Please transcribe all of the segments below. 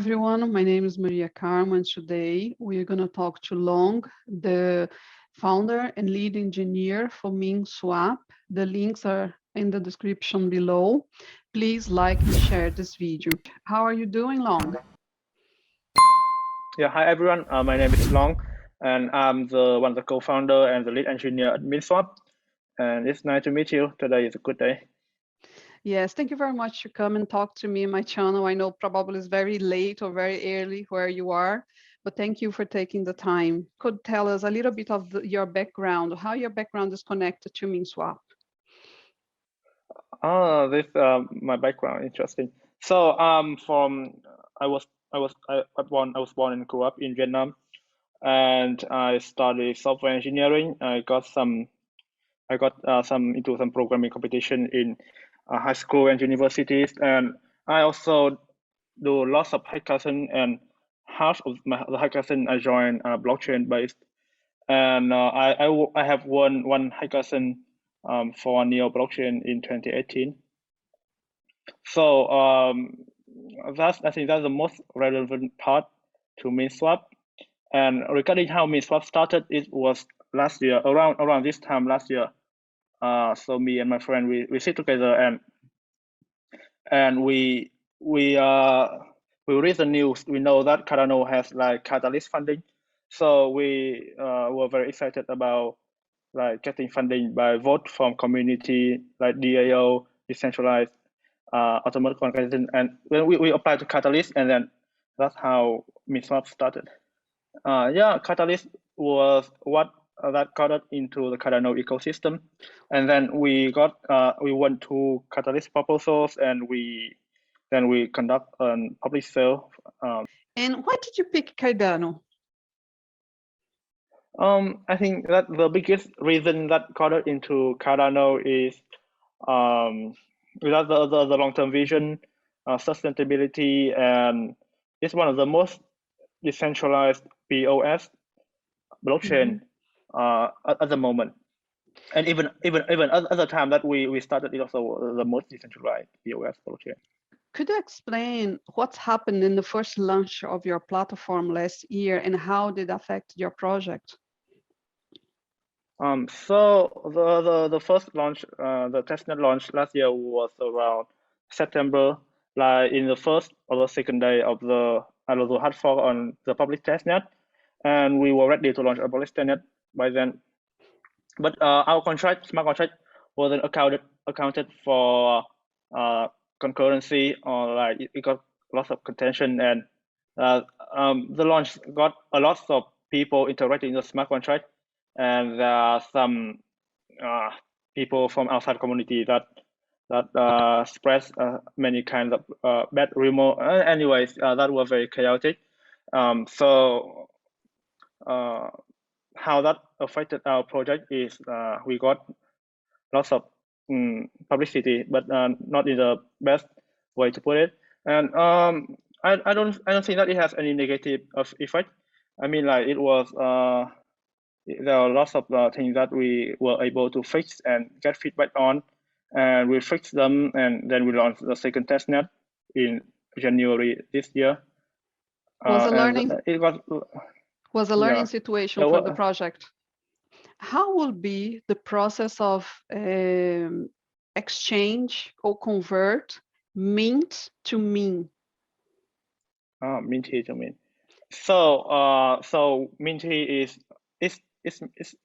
everyone. My name is Maria Carmo, and today we're going to talk to Long, the founder and lead engineer for Minsawap. The links are in the description below. Please like and share this video. How are you doing, Long? Yeah, hi everyone. My name is Long, and I'm one of the co-founder and the lead engineer at Minsawap. And it's nice to meet you. Today is a good day. Yes, thank you very much to come and talk to me on my channel. I know probably it's very late or very early where you are, but thank you for taking the time. Could tell us a little bit of your background, how your background is connected to Minsawap? This my background interesting. So I was born and grew up in Vietnam, and I studied software engineering. I got some into some programming competition in high school and universities, and I also do lots of hackathon, and half of the hackathon I joined blockchain based, and I have won one hackathon for Neo blockchain in 2018. So I think that's the most relevant part to Minsawap. And regarding how Minsawap started, it was last year, around this time last year. So me and my friend, we sit together and we read the news. We know that Cardano has like catalyst funding, so we were very excited about like getting funding by vote from community like DAO, decentralized automatic organization, and when we applied to Catalyst, and then that's how Minsawap started. Yeah, Catalyst was what that got us into the Cardano ecosystem, and then we went to Catalyst proposals, and then we conduct a public sale. And why did you pick Cardano? I think that the biggest reason that got us into Cardano is without the long-term vision, sustainability, and it's one of the most decentralized POS blockchain at the moment. And even at the time that we started, it also the most decentralized POS blockchain. Could you explain what's happened in the first launch of your platform last year and how did it affect your project? So the first launch, the testnet launch last year was around September, like in the first or the second day of the hard fork on the public testnet, and we were ready to launch a public testnet by then. But our smart contract wasn't accounted for concurrency, or like it got lots of contention, and the launch got a lot of people interacting in the smart contract, and there are some people from outside community that spread many kinds of bad rumor. Anyways, that was very chaotic. So how that affected our project is we got lots of publicity, but not in the best way to put it. And I don't think that it has any negative effect. I mean, like it was there are lots of things that we were able to fix and get feedback on, and we fixed them, and then we launched the second testnet in January this year. Was a learning situation for the project. How will be the process of exchange or convert mint to min? Minty to min. So Minty is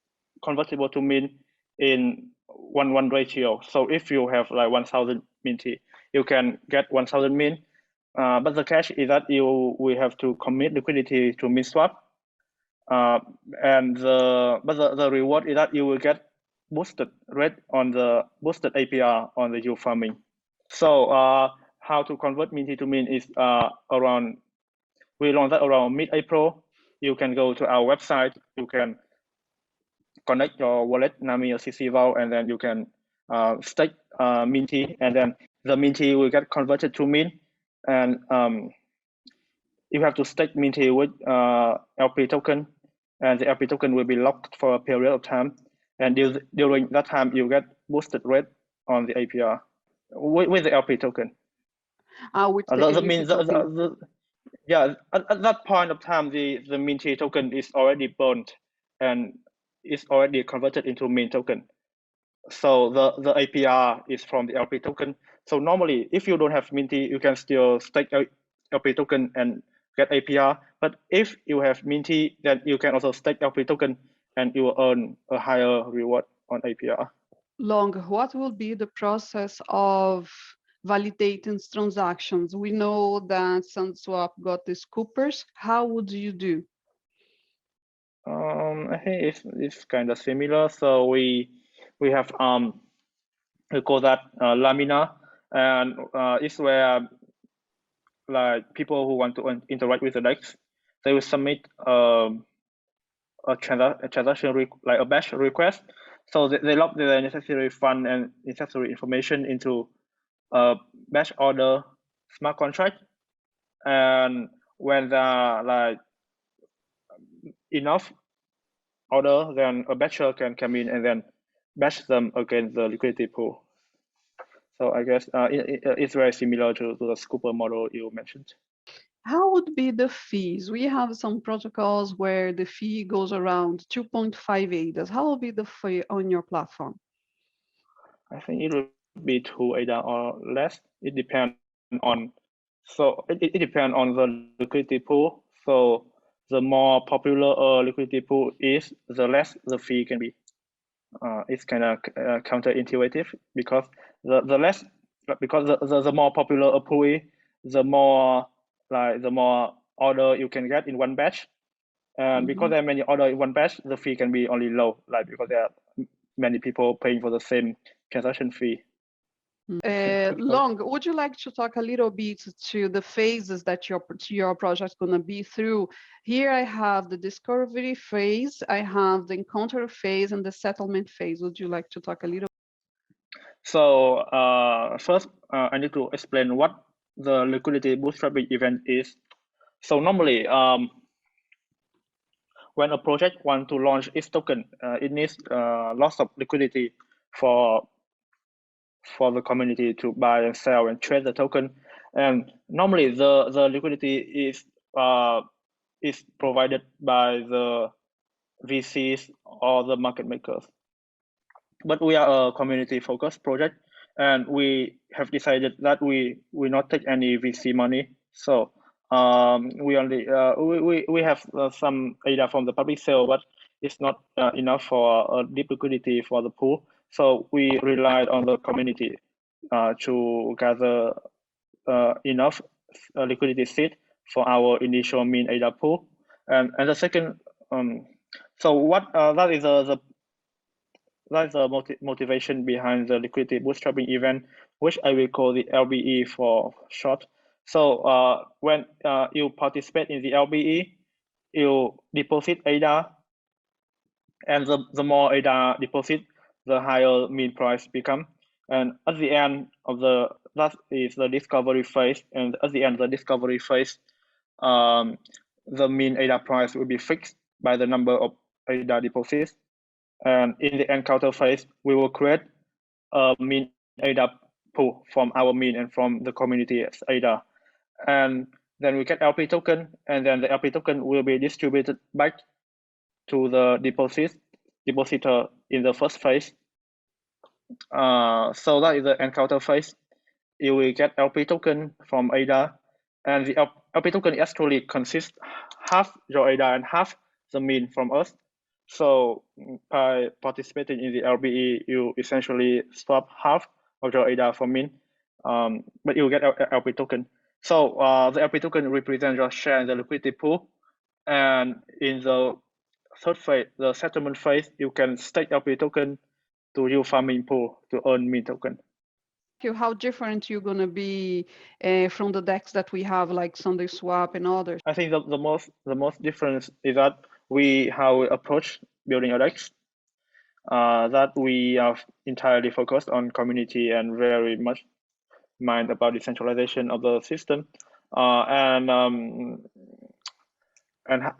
convertible to min in 1:1 ratio. So if you have like 1,000 Minty, you can get 1,000 min. But the catch is that we have to commit liquidity to Minsawap. And the reward is that you will get boosted rate on the boosted APR on the yield farming. So how to convert Minty to min is we launched that around mid-April. You can go to our website. You can connect your wallet, Nami or CC Vault, and then you can stake Minty, and then the Minty will get converted to min. And you have to stake Minty with LP token, and the LP token will be locked for a period of time. And during that time, you get boosted rate on the APR with the LP token. Which the LP token. Yeah, at that point of time, the Minty token is already burnt and is already converted into Mint token. So the APR is from the LP token. So normally, if you don't have Minty, you can still stake LP token and get APR. But if you have Minty, then you can also stake LP token and you will earn a higher reward on APR. Long, what will be the process of validating transactions? We know that Minsawap got these coopers. How would you do? I think it's kind of similar. So we have we call that Lamina, and it's where like people who want to interact with the DEX, they will submit a transaction like a batch request. So they log the necessary fund and necessary information into a batch order smart contract, and when there are like enough order, then a batcher can come in and then batch them against the liquidity pool. So I guess it's very similar to the scooper model you mentioned. How would be the fees? We have some protocols where the fee goes around 2.5 ADAs. How will be the fee on your platform? I think it will be 2 ADA or less. It depends on it depends on the liquidity pool. So the more popular a liquidity pool is, the less the fee can be. It's kind of counterintuitive because the more popular a pool is, the more order you can get in one batch, and because there are many order in one batch, the fee can be only low, like because there are many people paying for the same transaction fee. Long, would you like to talk a little bit to the phases that your project is going to be through? Here I have the discovery phase, I have the encounter phase, and the settlement phase. Would you like to talk a little? So first, I need to explain what the liquidity bootstrapping event is. So normally, when a project wants to launch its token, it needs lots of liquidity for the community to buy and sell and trade the token. And normally, the liquidity is provided by the VCs or the market makers. But we are a community-focused project, and we have decided that we will not take any VC money. So we only we have some data from the public sale, but it's not enough for deep liquidity for the pool. So we relied on the community to gather enough liquidity seed for our initial mean ADA pool. And the second, so what that is that's the motivation behind the liquidity bootstrapping event, which I will call the LBE for short. So when you participate in the LBE, you deposit ADA, and the more ADA deposit, the higher mean price become. And at the end of that is the discovery phase. And at the end of the discovery phase, the mean ADA price will be fixed by the number of ADA deposits. And in the encounter phase, we will create a mean ADA pool from our mean and from the community ADA. And then we get LP token, and then the LP token will be distributed back to the depositor in the first phase. So that is the encounter phase. You will get LP token from ADA, and the LP token actually consists half your ADA and half the mean from us. So by participating in the LBE, you essentially swap half of your ADA for mean, but you get LP token. So the LP token represents your share in the liquidity pool, and in the third phase, the settlement phase, you can stake LP token to your farming pool to earn mean token. How different you're going to be from the DEX that we have, like Sunday Swap and others? I think the most difference is that how we approach building a DEX. That we are entirely focused on community and very much mind about decentralization of the system, and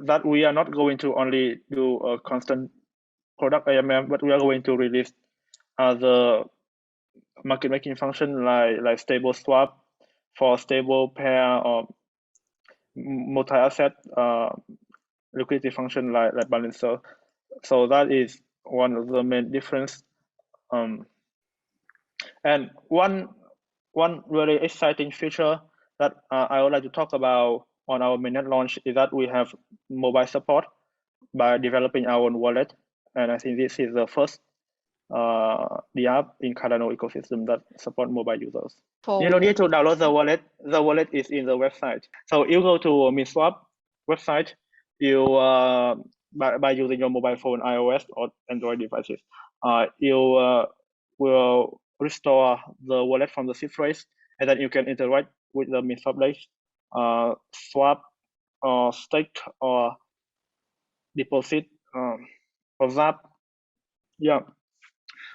that we are not going to only do a constant product AMM, but we are going to release the market making function like stable swap for stable pair or multi-asset liquidity function like balancer. So that is one of the main difference. And one really exciting feature that I would like to talk about on our mainnet launch is that we have mobile support by developing our own wallet. And I think this is the first the app in Cardano ecosystem that support mobile users. You don't need to download the wallet. The wallet is in the website. So you go to Minsawap website. You by using your mobile phone, iOS or Android devices, you will restore the wallet from the seed phrase, and then you can interact with the Minsawap base, swap or stake or deposit or zap. Yeah.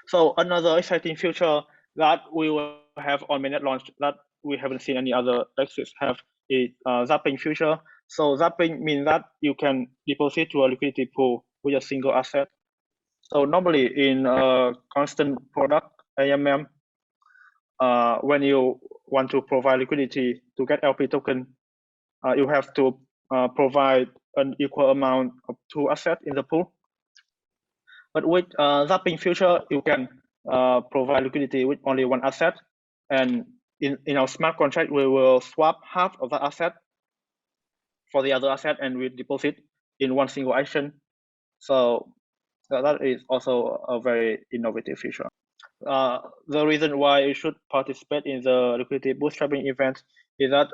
So another exciting feature that we will have on mainnet launch that we haven't seen any other DEXs have is zapping feature. So zapping means that you can deposit to a liquidity pool with a single asset. So normally in a constant product AMM, when you want to provide liquidity to get LP token, you have to provide an equal amount of 2 assets in the pool. But with zapping feature, you can provide liquidity with only 1 asset. And in our smart contract, we will swap half of the asset for the other asset and we deposit in one single action. So that is also a very innovative feature. The reason why you should participate in the liquidity bootstrapping event is that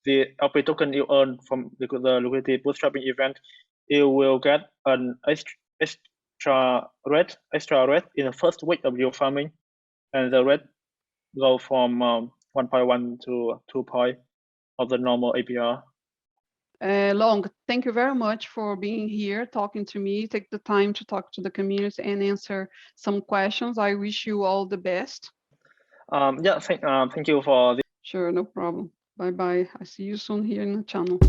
the LP token you earn from the liquidity bootstrapping event, you will get an extra rate in the first week of your farming, and the rate go from 1.1 to 2 point of the normal APR. Long, thank you very much for being here, talking to me. Take the time to talk to the community and answer some questions. I wish you all the best. Yeah, thank you for this. Sure, no problem. Bye-bye. I see you soon here in the channel.